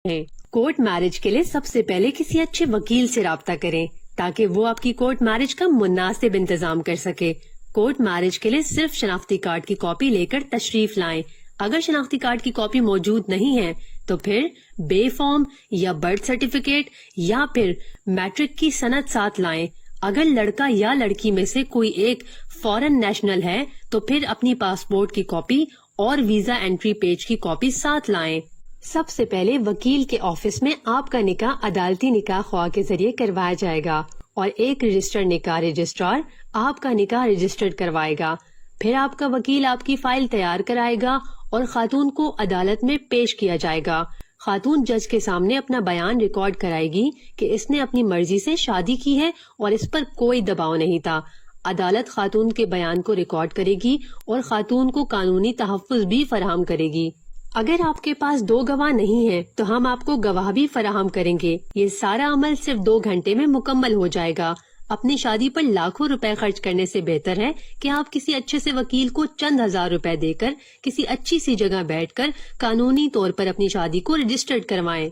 ہیں۔ Court marriage کے لیے سب سے پہلے کسی اچھے وکیل سے رابطہ کریں تاکہ وہ آپ کی کورٹ میرج کا مناسب انتظام کر سکے۔ کورٹ میرج کے لیے صرف شناختی کارڈ کی کاپی لے کر تشریف لائیں۔ اگر شناختی کارڈ کی کاپی موجود نہیں ہے تو پھر بے فارم یا برتھ سرٹیفکیٹ یا پھر میٹرک کی سند ساتھ لائیں۔ اگر لڑکا یا لڑکی میں سے کوئی ایک فارن نیشنل ہے تو پھر اپنی پاسپورٹ کی کاپی اور ویزا انٹری پیج کی کاپی ساتھ لائیں۔ سب سے پہلے وکیل کے آفس میں آپ کا نکاح عدالتی نکاح خواہ کے ذریعے کروایا جائے گا اور ایک رجسٹرڈ نکاح رجسٹرار آپ کا نکاح رجسٹرڈ کروائے گا۔ پھر آپ کا وکیل آپ کی فائل تیار کرائے گا اور خاتون کو عدالت میں پیش کیا جائے گا۔ خاتون جج کے سامنے اپنا بیان ریکارڈ کرائے گی کہ اس نے اپنی مرضی سے شادی کی ہے اور اس پر کوئی دباؤ نہیں تھا۔ عدالت خاتون کے بیان کو ریکارڈ کرے گی اور خاتون کو قانونی تحفظ بھی فراہم کرے گی۔ اگر آپ کے پاس 2 گواہ نہیں ہیں تو ہم آپ کو گواہ بھی فراہم کریں گے۔ یہ سارا عمل صرف 2 گھنٹے میں مکمل ہو جائے گا۔ اپنی شادی پر لاکھوں روپے خرچ کرنے سے بہتر ہے کہ آپ کسی اچھے سے وکیل کو چند ہزار روپے دے کر کسی اچھی سی جگہ بیٹھ کر قانونی طور پر اپنی شادی کو رجسٹرڈ کروائیں۔